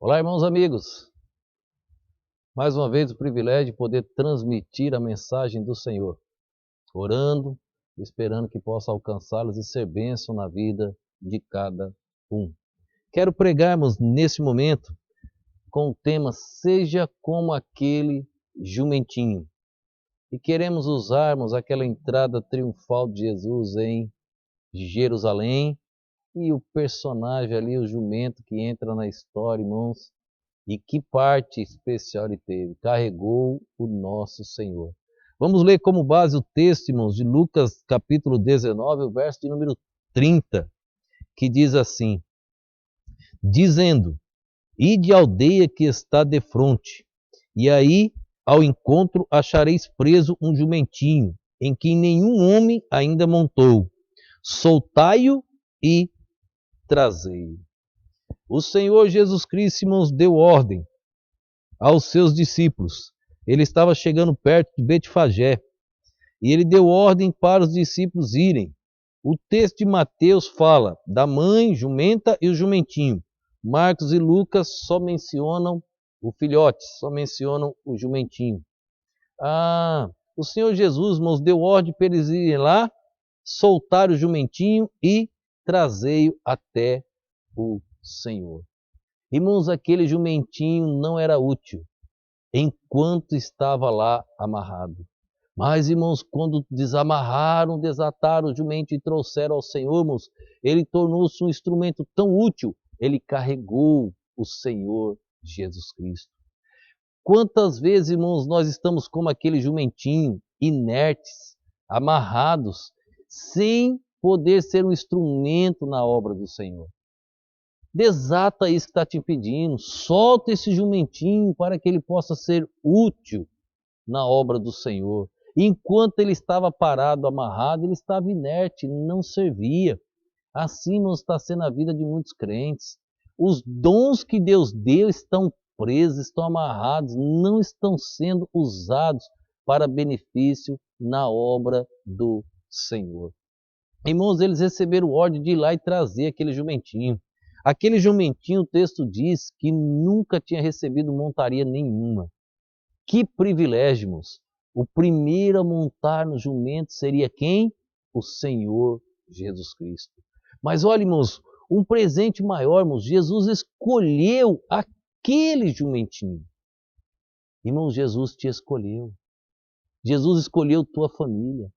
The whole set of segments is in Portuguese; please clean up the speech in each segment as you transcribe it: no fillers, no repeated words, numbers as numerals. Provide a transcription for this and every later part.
Olá, irmãos amigos. Mais uma vez o privilégio de poder transmitir a mensagem do Senhor, orando, esperando que possa alcançá-los e ser bênção na vida de cada um. Quero pregarmos nesse momento com o tema Seja como aquele jumentinho. E queremos usarmos aquela entrada triunfal de Jesus em Jerusalém e o personagem ali, o jumento que entra na história, irmãos. E que parte especial ele teve? Carregou o nosso Senhor. Vamos ler como base o texto, irmãos, de Lucas capítulo 19, o verso de número 30, que diz assim: dizendo, ide à aldeia que está defronte, e aí ao encontro achareis preso um jumentinho, em que nenhum homem ainda montou. Soltai-o e trazei-o. O Senhor Jesus Cristo, irmãos, deu ordem aos seus discípulos. Ele estava chegando perto de Betfagé e ele deu ordem para os discípulos irem. O texto de Mateus fala da mãe, jumenta e o jumentinho. Marcos e Lucas só mencionam o filhote, só mencionam o jumentinho. O Senhor Jesus, irmãos, deu ordem para eles irem lá, soltar o jumentinho e trazê-lo até o Senhor. Irmãos, aquele jumentinho não era útil enquanto estava lá amarrado. Mas, irmãos, quando desamarraram, desataram o jumento e trouxeram ao Senhor, irmãos, ele tornou-se um instrumento tão útil, ele carregou o Senhor Jesus Cristo. Quantas vezes, irmãos, nós estamos como aquele jumentinho, inertes, amarrados, sem poder ser um instrumento na obra do Senhor? Desata isso que está te impedindo, solta esse jumentinho para que ele possa ser útil na obra do Senhor. Enquanto ele estava parado, amarrado, ele estava inerte, não servia. Assim não está sendo a vida de muitos crentes. Os dons que Deus deu estão presos, estão amarrados, não estão sendo usados para benefício na obra do Senhor. Irmãos, eles receberam ordem de ir lá e trazer aquele jumentinho. Aquele jumentinho, o texto diz que nunca tinha recebido montaria nenhuma. Que privilégio, irmãos. O primeiro a montar no jumento seria quem? O Senhor Jesus Cristo. Mas olha, irmãos, um presente maior, irmãos, Jesus escolheu aquele jumentinho. Irmãos, Jesus te escolheu. Jesus escolheu tua família.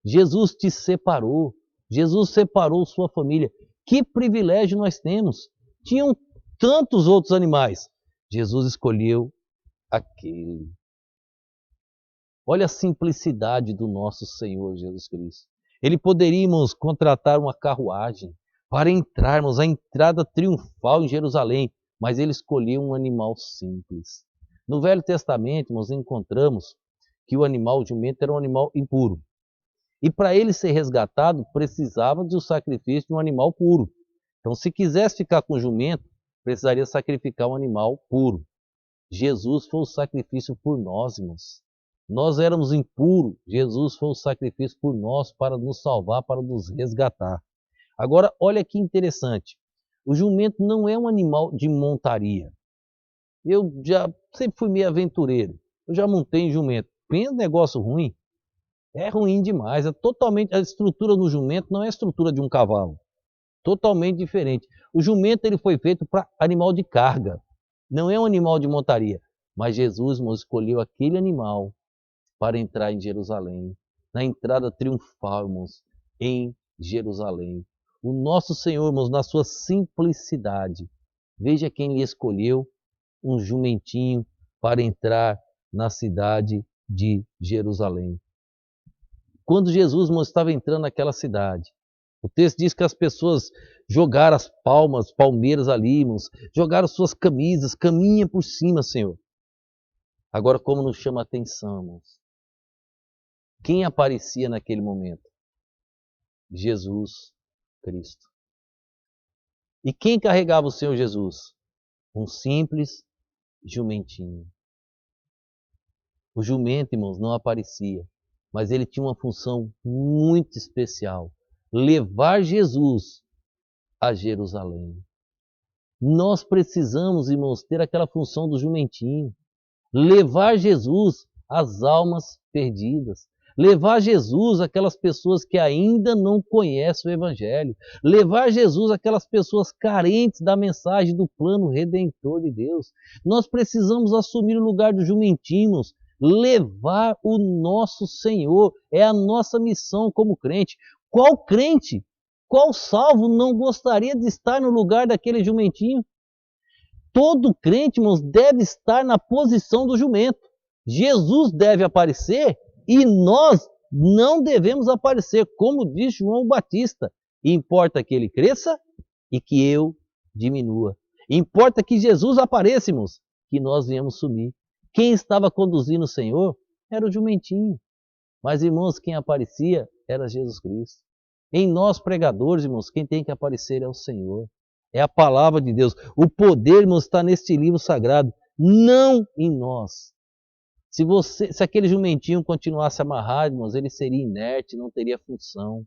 Jesus te separou. Jesus separou sua família. Que privilégio nós temos. Tinham tantos outros animais. Jesus escolheu aquele. Olha a simplicidade do nosso Senhor Jesus Cristo. Ele poderíamos contratar uma carruagem para entrarmos a entrada triunfal em Jerusalém, mas ele escolheu um animal simples. No Velho Testamento, nós encontramos que o animal, o jumento, era um animal impuro. E para ele ser resgatado, precisava do sacrifício de um animal puro. Então, se quisesse ficar com o jumento, precisaria sacrificar um animal puro. Jesus foi o sacrifício por nós, irmãos. Nós éramos impuros, Jesus foi o sacrifício por nós para nos salvar, para nos resgatar. Agora, olha que interessante. O jumento não é um animal de montaria. Eu já sempre fui meio aventureiro. Eu já montei em jumento. Pensa negócio ruim. É ruim demais. A estrutura do jumento não é a estrutura de um cavalo. Totalmente diferente. O jumento ele foi feito para animal de carga. Não é um animal de montaria. Mas Jesus, irmãos, escolheu aquele animal para entrar em Jerusalém. Na entrada triunfal, irmãos, em Jerusalém. O nosso Senhor, irmãos, na sua simplicidade. Veja quem lhe escolheu um jumentinho para entrar na cidade de Jerusalém. Quando Jesus, irmãos, estava entrando naquela cidade, o texto diz que as pessoas jogaram as palmeiras ali, irmãos, jogaram suas camisas, caminha por cima, Senhor. Agora, como nos chama a atenção, irmãos? Quem aparecia naquele momento? Jesus Cristo. E quem carregava o Senhor Jesus? Um simples jumentinho. O jumento, irmãos, não aparecia, mas ele tinha uma função muito especial: levar Jesus a Jerusalém. Nós precisamos, irmãos, ter aquela função do jumentinho. Levar Jesus às almas perdidas. Levar Jesus àquelas pessoas que ainda não conhecem o Evangelho. Levar Jesus àquelas pessoas carentes da mensagem do plano redentor de Deus. Nós precisamos assumir o lugar dos jumentinhos, levar o nosso Senhor. É a nossa missão como crente. Qual crente, qual salvo não gostaria de estar no lugar daquele jumentinho? Todo crente, irmãos, deve estar na posição do jumento. Jesus deve aparecer e nós não devemos aparecer, como diz João Batista. Importa que ele cresça e que eu diminua. Importa que Jesus apareça, irmãos, que nós viemos sumir. Quem estava conduzindo o Senhor era o jumentinho. Mas, irmãos, quem aparecia era Jesus Cristo. Em nós, pregadores, irmãos, quem tem que aparecer é o Senhor. É a palavra de Deus. O poder, irmãos, está neste livro sagrado, não em nós. Se aquele jumentinho continuasse amarrado, irmãos, ele seria inerte, não teria função.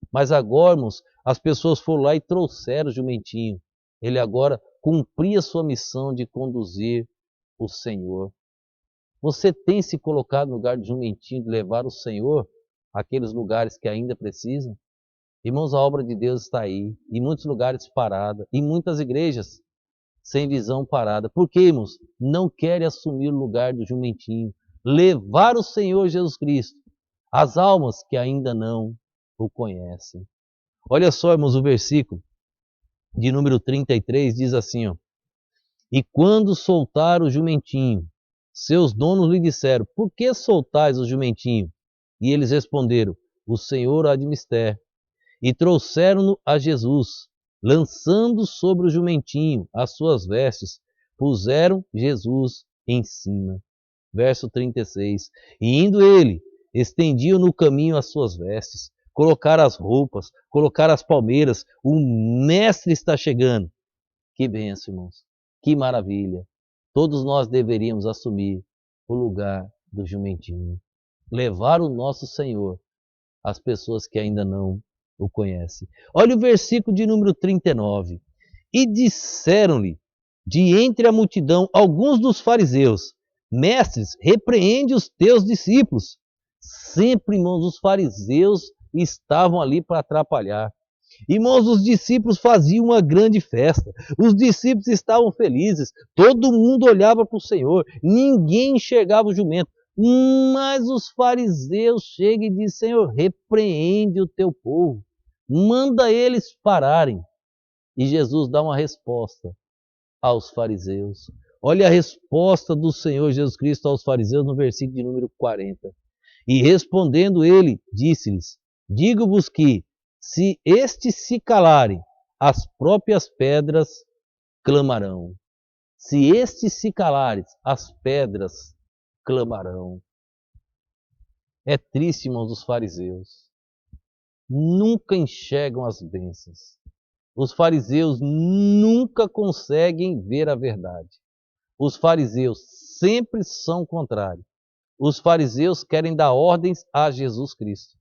Mas agora, irmãos, as pessoas foram lá e trouxeram o jumentinho. Ele agora cumpria a sua missão de conduzir o Senhor. Você tem se colocado no lugar do jumentinho, de levar o Senhor àqueles lugares que ainda precisam? Irmãos, a obra de Deus está aí, em muitos lugares parada, em muitas igrejas sem visão parada. Por quê, irmãos? Não querem assumir o lugar do jumentinho, levar o Senhor Jesus Cristo às almas que ainda não o conhecem. Olha só, irmãos, o versículo de número 33 diz assim, ó: E quando soltaram o jumentinho, seus donos lhe disseram, por que soltais o jumentinho? E eles responderam, o Senhor há de mister. E trouxeram-no a Jesus, lançando sobre o jumentinho as suas vestes, puseram Jesus em cima. Verso 36. E indo ele, estendiam no caminho as suas vestes, colocaram as roupas, colocaram as palmeiras, o mestre está chegando. Que bênção, irmãos, que maravilha. Todos nós deveríamos assumir o lugar do jumentinho, levar o nosso Senhor às pessoas que ainda não o conhece. Olha o versículo de número 39. E disseram-lhe, de entre a multidão, alguns dos fariseus, mestres, repreende os teus discípulos. Sempre, irmãos, os fariseus estavam ali para atrapalhar. Irmãos, os discípulos faziam uma grande festa. Os discípulos estavam felizes. Todo mundo olhava para o Senhor. Ninguém enxergava o jumento. Mas os fariseus chegam e dizem, Senhor, repreende o teu povo, manda eles pararem. E Jesus dá uma resposta aos fariseus. Olha a resposta do Senhor Jesus Cristo aos fariseus no versículo de número 40. E respondendo ele, disse-lhes, digo-vos que, se estes se calarem, as próprias pedras clamarão. Se estes se calarem, as pedras clamarão. É triste, irmãos, os fariseus. Nunca enxergam as bênçãos. Os fariseus nunca conseguem ver a verdade. Os fariseus sempre são contrários. Os fariseus querem dar ordens a Jesus Cristo.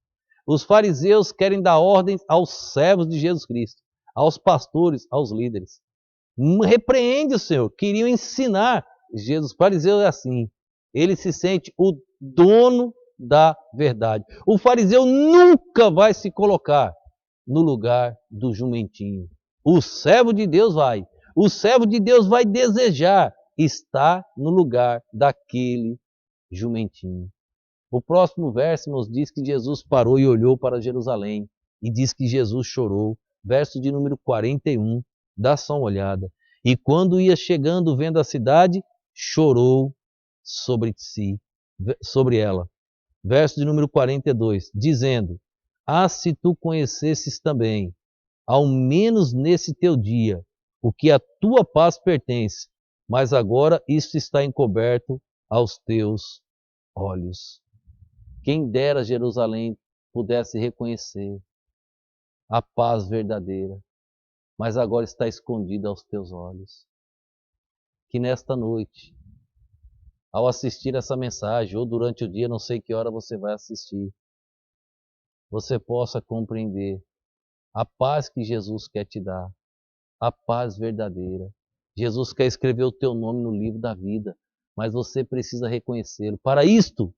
Os fariseus querem dar ordens aos servos de Jesus Cristo, aos pastores, aos líderes. Repreende o Senhor. Queriam ensinar. Jesus, o fariseu é assim. Ele se sente o dono da verdade. O fariseu nunca vai se colocar no lugar do jumentinho. O servo de Deus vai. O servo de Deus vai desejar estar no lugar daquele jumentinho. O próximo verso nos diz que Jesus parou e olhou para Jerusalém. E diz que Jesus chorou. Verso de número 41. Dá só uma olhada. E quando ia chegando, vendo a cidade, chorou sobre ela. Verso de número 42, dizendo, se tu conhecesses também, ao menos nesse teu dia, o que a tua paz pertence, mas agora isso está encoberto aos teus olhos. Quem dera Jerusalém pudesse reconhecer a paz verdadeira, mas agora está escondida aos teus olhos. Que nesta noite, ao assistir essa mensagem, ou durante o dia, não sei que hora você vai assistir, você possa compreender a paz que Jesus quer te dar, a paz verdadeira. Jesus quer escrever o teu nome no livro da vida, mas você precisa reconhecê-lo. Para isto,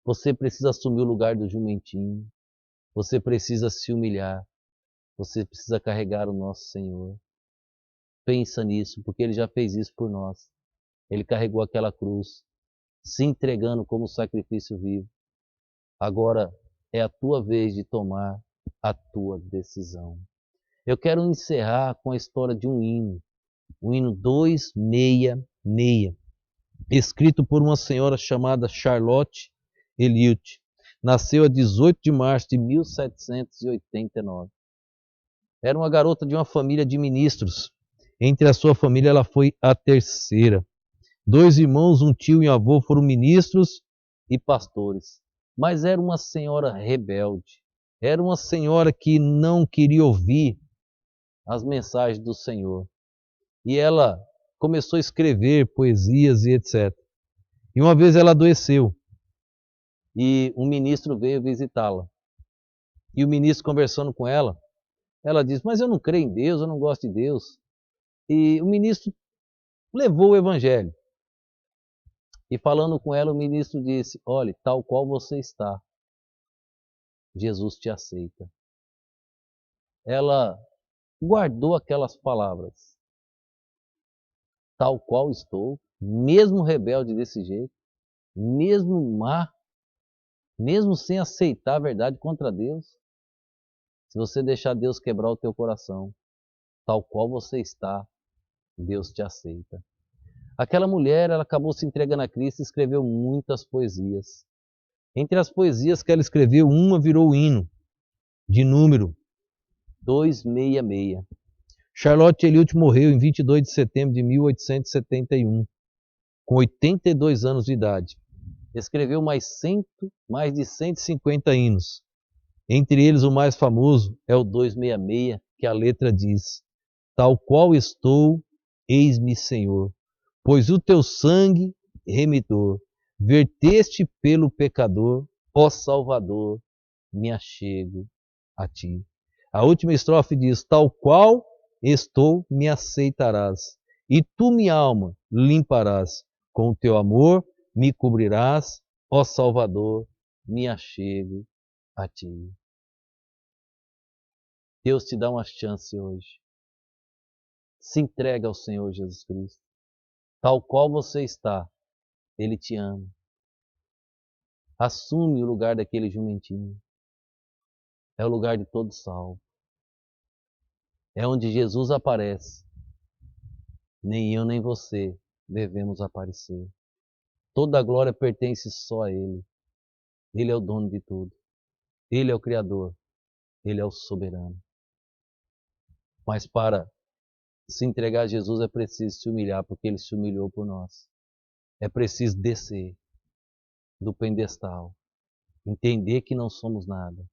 você precisa assumir o lugar do jumentinho, você precisa se humilhar, você precisa carregar o nosso Senhor. Pensa nisso, porque Ele já fez isso por nós. Ele carregou aquela cruz, se entregando como sacrifício vivo. Agora é a tua vez de tomar a tua decisão. Eu quero encerrar com a história de um hino, o hino 266, escrito por uma senhora chamada Charlotte Elliott. Nasceu a 18 de março de 1789. Era uma garota de uma família de ministros. Entre a sua família, ela foi a terceira. 2 irmãos, um tio e um avô foram ministros e pastores. Mas era uma senhora rebelde. Era uma senhora que não queria ouvir as mensagens do Senhor. E ela começou a escrever poesias e etc. E uma vez ela adoeceu. E um ministro veio visitá-la. E o ministro conversando com ela, ela disse, mas eu não creio em Deus, eu não gosto de Deus. E o ministro levou o evangelho. E falando com ela, o ministro disse, olhe, tal qual você está, Jesus te aceita. Ela guardou aquelas palavras. Tal qual estou, mesmo rebelde desse jeito, mesmo má, mesmo sem aceitar a verdade contra Deus, se você deixar Deus quebrar o teu coração, tal qual você está, Deus te aceita. Aquela mulher, ela acabou se entregando a Cristo e escreveu muitas poesias. Entre as poesias que ela escreveu, uma virou o hino, de número 266. Charlotte Elliott morreu em 22 de setembro de 1871, com 82 anos de idade. Escreveu mais de 150 hinos. Entre eles, o mais famoso é o 266, que a letra diz: tal qual estou, eis-me, Senhor, pois o teu sangue remidor verteste pelo pecador, ó Salvador, me achego a ti. A última estrofe diz: tal qual estou, me aceitarás, e tu, minha alma, limparás, com o teu amor me cobrirás, ó Salvador, me achego a ti. Deus te dá uma chance hoje. Se entrega ao Senhor Jesus Cristo. Tal qual você está, Ele te ama. Assume o lugar daquele jumentinho. É o lugar de todo salvo. É onde Jesus aparece. Nem eu nem você devemos aparecer. Toda a glória pertence só a Ele. Ele é o dono de tudo. Ele é o Criador. Ele é o soberano. Mas para se entregar a Jesus é preciso se humilhar, porque Ele se humilhou por nós. É preciso descer do pedestal, entender que não somos nada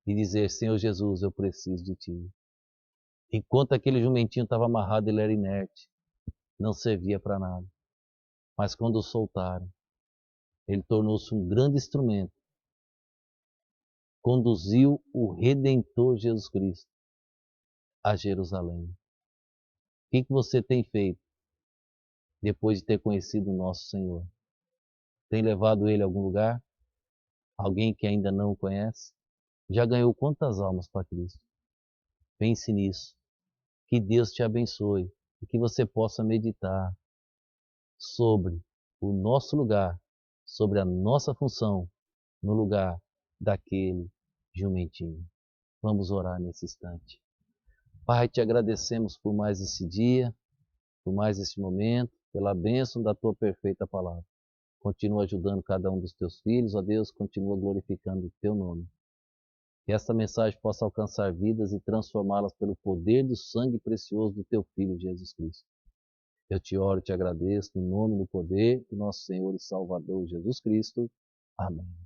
e dizer, Senhor Jesus, eu preciso de Ti. Enquanto aquele jumentinho estava amarrado, ele era inerte, não servia para nada. Mas quando o soltaram, ele tornou-se um grande instrumento. Conduziu o Redentor Jesus Cristo a Jerusalém. O que você tem feito depois de ter conhecido o nosso Senhor? Tem levado ele a algum lugar? Alguém que ainda não o conhece? Já ganhou quantas almas para Cristo? Pense nisso. Que Deus te abençoe e que você possa meditar sobre o nosso lugar, sobre a nossa função no lugar daquele jumentinho. Vamos orar nesse instante. Pai, te agradecemos por mais esse dia, por mais esse momento, pela bênção da tua perfeita palavra. Continua ajudando cada um dos teus filhos, ó Deus, continua glorificando o teu nome. Que esta mensagem possa alcançar vidas e transformá-las pelo poder do sangue precioso do teu Filho Jesus Cristo. Eu te oro e te agradeço no nome e no poder do nosso Senhor e Salvador Jesus Cristo. Amém.